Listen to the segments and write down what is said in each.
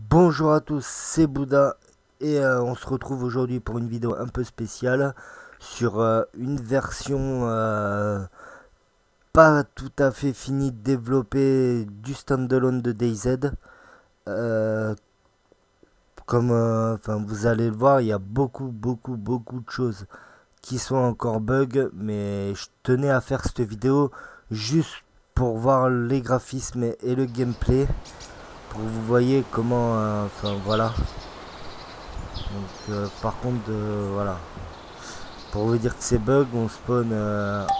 Bonjour à tous, c'est Bouddha et on se retrouve aujourd'hui pour une vidéo un peu spéciale sur une version pas tout à fait finie de développer du standalone de DayZ. Euh, Comme vous allez le voir, il y a beaucoup de choses qui sont encore bugs, mais je tenais à faire cette vidéo juste pour voir les graphismes et le gameplay, pour que vous voyez comment, voilà. Donc par contre, voilà. Pour vous dire que c'est bug, on spawn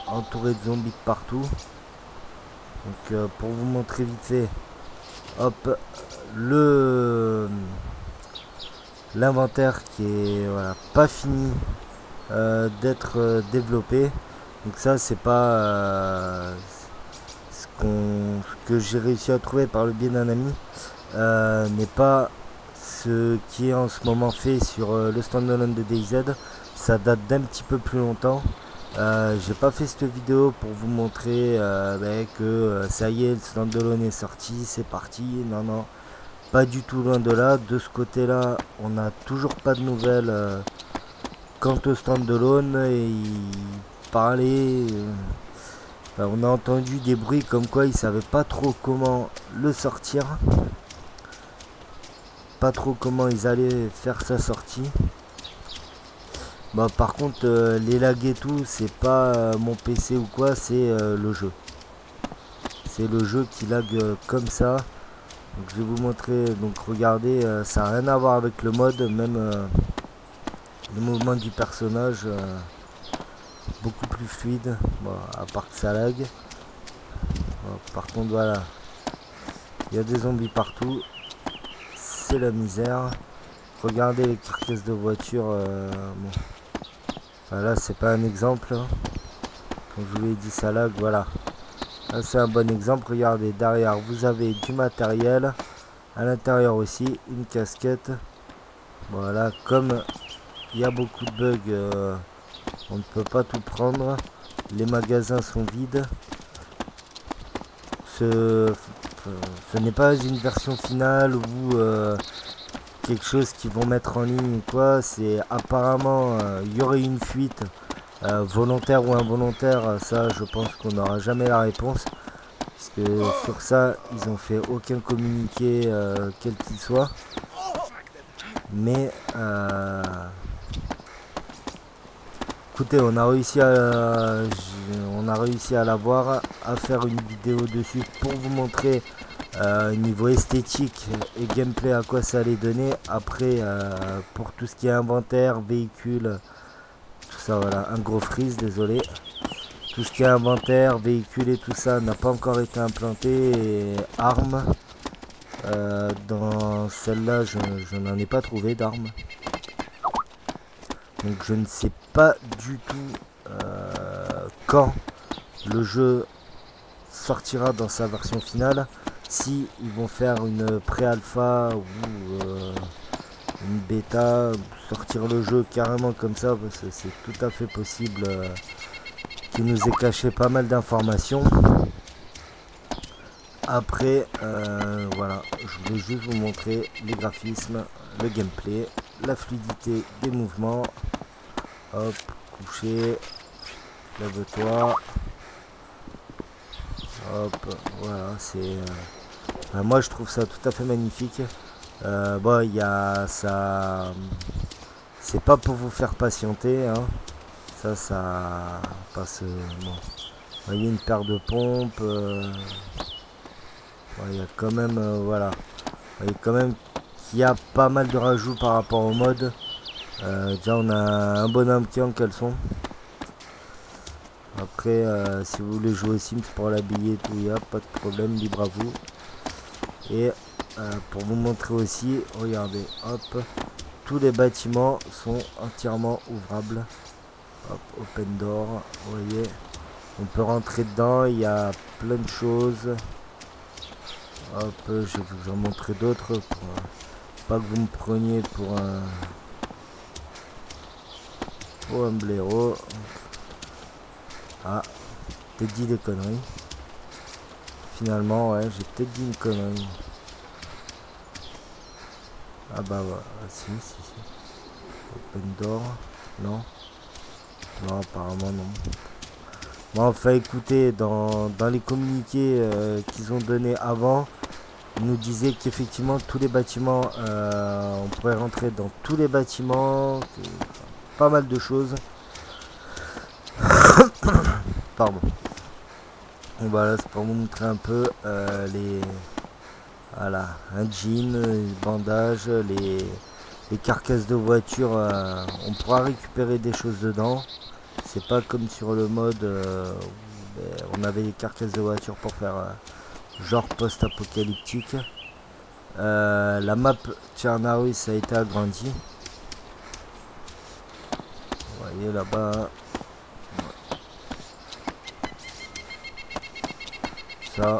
entouré de zombies de partout. Donc pour vous montrer vite fait, hop, le l'inventaire qui est voilà, pas fini d'être développé. Donc ça c'est pas ce que j'ai réussi à trouver par le biais d'un ami, n'est pas ce qui est en ce moment fait sur le standalone de DayZ. Ça date d'un petit peu plus longtemps. J'ai pas fait cette vidéo pour vous montrer que ça y est, le standalone est sorti, c'est parti. Non, non, pas du tout, loin de là. De ce côté-là, on n'a toujours pas de nouvelles quant au standalone. Et il parlait. On a entendu des bruits comme quoi ils savaient pas trop comment le sortir, pas trop comment ils allaient faire sa sortie. Bah par contre les lags et tout, c'est pas mon PC ou quoi, c'est le jeu. C'est le jeu qui lag comme ça. Donc je vais vous montrer, donc regardez, ça n'a rien à voir avec le mode, même le mouvement du personnage beaucoup plus fluide, bon, à part que ça lag. Bon, par contre voilà, il y a des zombies partout, c'est la misère. Regardez les carcasses de voitures, bon. Enfin, là c'est pas un exemple, hein. Comme je vous l'ai dit, ça lag, voilà. Là c'est un bon exemple, regardez, derrière vous avez du matériel, à l'intérieur aussi, une casquette. Voilà, comme il y a beaucoup de bugs, on ne peut pas tout prendre. Les magasins sont vides. Ce n'est pas une version finale ou quelque chose qu'ils vont mettre en ligne ou quoi. C'est apparemment, il y aurait une fuite, volontaire ou involontaire. Ça, je pense qu'on n'aura jamais la réponse. Parce que sur ça, ils ont fait aucun communiqué, quel qu'il soit. Mais écoutez, on a réussi à l'avoir, à faire une vidéo dessus pour vous montrer niveau esthétique et gameplay à quoi ça allait donner. Après, pour tout ce qui est inventaire, véhicule, tout ça, voilà, un gros freeze, désolé. Tout ce qui est inventaire, véhicule et tout ça n'a pas encore été implanté. Et armes, dans celle-là, je n'en ai pas trouvé d'armes. Donc je ne sais pas du tout quand le jeu sortira dans sa version finale. Si ils vont faire une pré-alpha ou une bêta, sortir le jeu carrément comme ça, parce que c'est tout à fait possible qu'il nous ait caché pas mal d'informations. Après, voilà, je voulais juste vous montrer les graphismes, le gameplay, la fluidité des mouvements. Hop, coucher, lève-toi. Hop, voilà, c'est... moi je trouve ça tout à fait magnifique. Bon, il y a ça... C'est pas pour vous faire patienter, hein. Ça passe... bon. Vous voyez une paire de pompes. Il y a quand même... voilà. Vous voyez quand même qu'il y a pas mal de rajouts par rapport au mode. Déjà on a un bonhomme qui est en caleçon. Après, si vous voulez jouer aux Sims pour l'habiller, tout, il n'y a pas de problème, libre à vous. Et pour vous montrer aussi, regardez, hop, tous les bâtiments sont entièrement ouvrables. Hop, open door, vous voyez, on peut rentrer dedans, il y a plein de choses. Hop, je vais vous en montrer d'autres pour pas que vous me preniez pour un blaireau. Ah, peut-être dit des conneries. Finalement, ouais, j'ai peut-être dit une connerie. Ah bah ouais, si. Open door. Non. Non, apparemment non. Bon, enfin écoutez, dans les communiqués qu'ils ont donnés avant, ils nous disaient qu'effectivement tous les bâtiments, on pourrait rentrer dans tous les bâtiments, pas mal de choses. Pardon. Et voilà, c'est pour vous montrer un peu les... Voilà, un gym, les bandages, les carcasses de voiture, on pourra récupérer des choses dedans. C'est pas comme sur le mode où on avait les carcasses de voiture pour faire genre post-apocalyptique. La map Tchernarus a été agrandie. Vous voyez là-bas. Ça.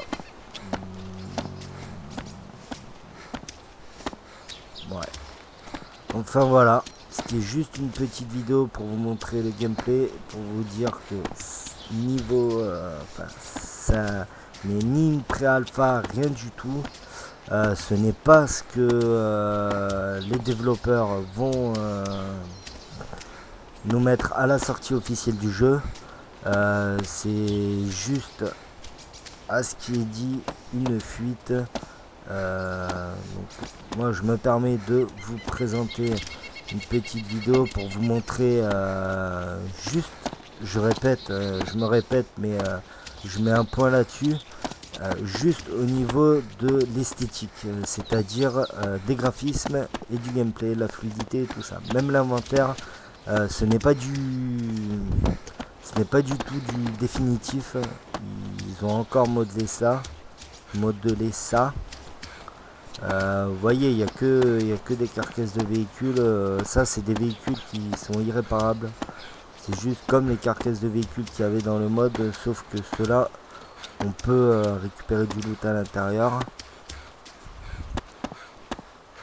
Ouais. Enfin voilà. C'était juste une petite vidéo pour vous montrer le gameplay, pour vous dire que niveau, ça n'est ni une pré-alpha, rien du tout. Ce n'est pas ce que les développeurs vont nous mettre à la sortie officielle du jeu. C'est juste à ce qui est dit une fuite. Donc, moi je me permets de vous présenter une petite vidéo pour vous montrer juste, je me répète, mais je mets un point là-dessus, juste au niveau de l'esthétique, c'est-à-dire des graphismes et du gameplay, la fluidité et tout ça. Même l'inventaire, ce n'est pas du tout du définitif. Ils ont encore modelé ça. Vous voyez, il n'y a que des carcasses de véhicules. Ça, c'est des véhicules qui sont irréparables. C'est juste comme les carcasses de véhicules qu'il y avait dans le mode, sauf que ceux-là, on peut récupérer du loot à l'intérieur.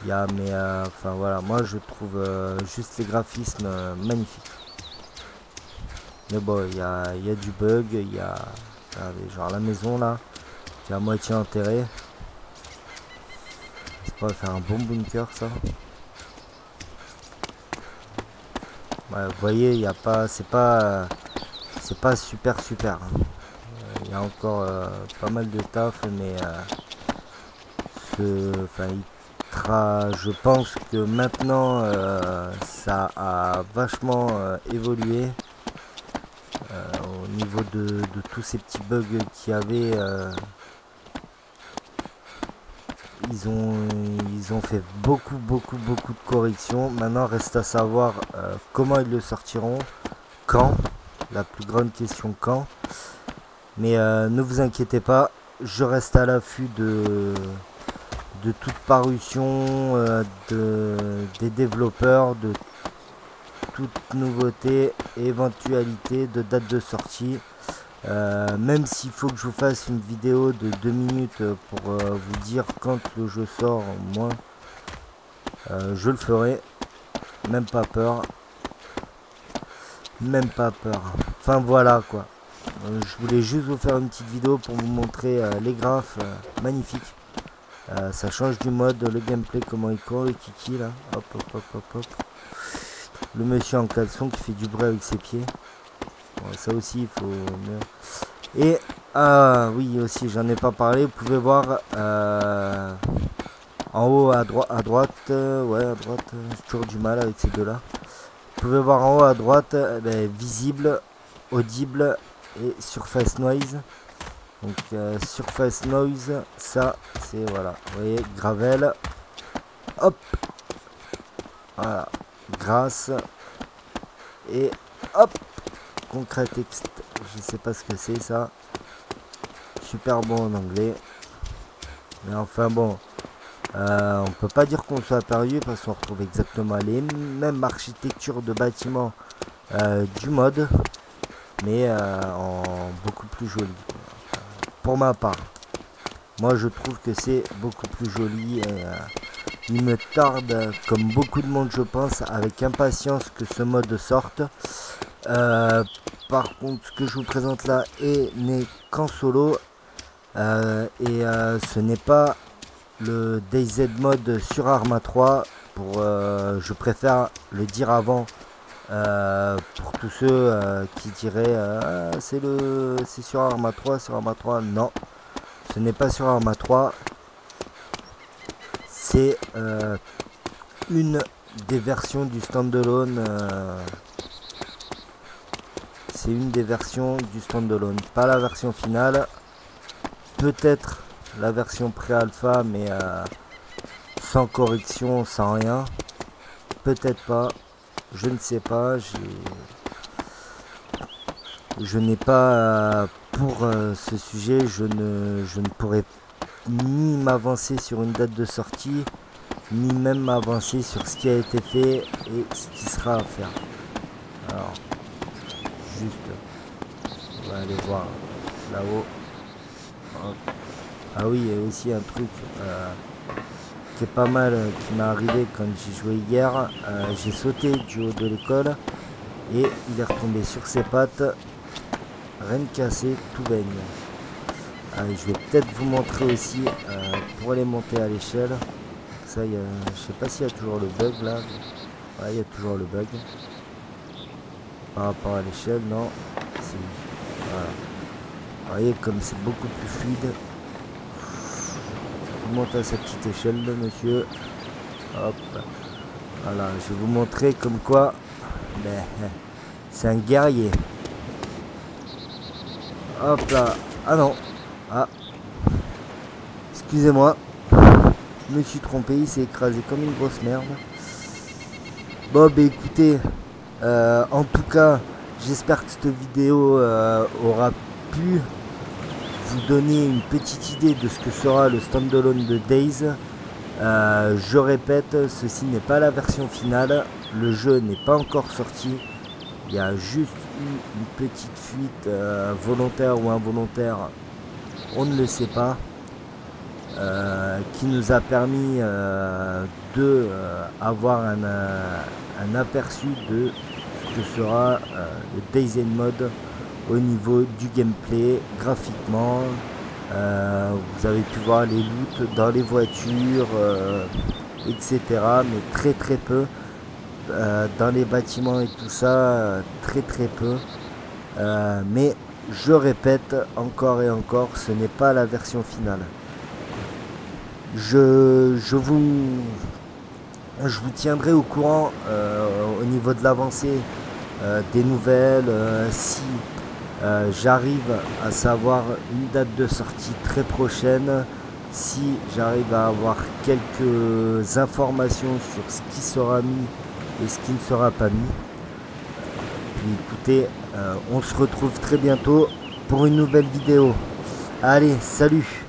Mais enfin voilà, moi je trouve juste les graphismes magnifiques. Mais bon, il y a du bug, il y a regardez, genre la maison là, qui est à moitié enterrée. C'est pas faire un bon bunker ça. Ouais, vous voyez, il y a pas, c'est pas super. Hein. Il y a encore pas mal de taf, mais je pense que maintenant ça a vachement évolué au niveau de tous ces petits bugs qu'il y avait. Ils ont fait beaucoup de corrections. Maintenant reste à savoir comment ils le sortiront, quand, la plus grande question quand. Mais ne vous inquiétez pas, je reste à l'affût de toute parution des développeurs, de toute nouveauté et éventualité de date de sortie. Même s'il faut que je vous fasse une vidéo de 2 minutes pour vous dire quand le jeu sort, moi je le ferai, même pas peur. Enfin voilà quoi, je voulais juste vous faire une petite vidéo pour vous montrer les graphes magnifiques. Ça change du mode, le gameplay, comment il court, le kiki là, hop. Le monsieur en caleçon qui fait du bruit avec ses pieds. Bon, ça aussi il faut... Et oui aussi, j'en ai pas parlé, vous pouvez voir en haut à droite, ouais à droite, j'ai toujours du mal avec ces deux là. Vous pouvez voir en haut à droite, visible, audible et surface noise. Donc surface noise, ça c'est voilà, vous voyez, gravel, hop, voilà, grâce et hop, concret texte, je sais pas ce que c'est ça, super bon en anglais, mais enfin bon, on peut pas dire qu'on soit perdu parce qu'on retrouve exactement les mêmes architectures de bâtiments du mode, mais en beaucoup plus joli. Pour ma part, moi je trouve que c'est beaucoup plus joli et il me tarde, comme beaucoup de monde je pense, avec impatience que ce mode sorte. Par contre, ce que je vous présente là n'est qu'en solo et ce n'est pas le DayZ mode sur Arma 3 je préfère le dire avant pour tous ceux qui diraient c'est sur Arma 3, sur Arma 3. Non, ce n'est pas sur Arma 3. C'est une des versions du standalone. C'est une des versions du standalone, pas la version finale. Peut-être la version pré-alpha, mais sans correction, sans rien. Peut-être pas. Je ne sais pas. Je n'ai pas pour ce sujet. Je ne pourrais ni m'avancer sur une date de sortie, ni même m'avancer sur ce qui a été fait et ce qui sera à faire. Alors, juste, on va aller voir là-haut. Ah oui, il y a aussi un truc qui est pas mal, qui m'est arrivé quand j'ai joué hier. J'ai sauté du haut de l'école et il est retombé sur ses pattes, rien de cassé, tout baigne. Je vais peut-être vous montrer aussi pour aller monter à l'échelle. Ça, je sais pas s'il y a toujours le bug là. Ouais, il y a toujours le bug. Par rapport à l'échelle, non. Voilà. Vous voyez comme c'est beaucoup plus fluide. Je monte à cette petite échelle là, monsieur. Hop. Voilà, je vais vous montrer comme quoi c'est un guerrier. Hop là. Ah non. Ah. Excusez-moi. Je me suis trompé, il s'est écrasé comme une grosse merde. Bon bah écoutez, en tout cas, j'espère que cette vidéo aura pu vous donner une petite idée de ce que sera le standalone de Days. Je répète, ceci n'est pas la version finale, le jeu n'est pas encore sorti. Il y a juste eu une petite fuite volontaire ou involontaire, on ne le sait pas, qui nous a permis de avoir un aperçu de ce que sera le Days mode au niveau du gameplay, graphiquement. Vous avez pu voir les loots dans les voitures, etc. Mais très peu. Dans les bâtiments et tout ça, très peu. Mais je répète encore et encore, ce n'est pas la version finale. Je vous tiendrai au courant au niveau de l'avancée des nouvelles, si j'arrive à savoir une date de sortie très prochaine, si j'arrive à avoir quelques informations sur ce qui sera mis et ce qui ne sera pas mis. Puis écoutez, on se retrouve très bientôt pour une nouvelle vidéo. Allez, salut!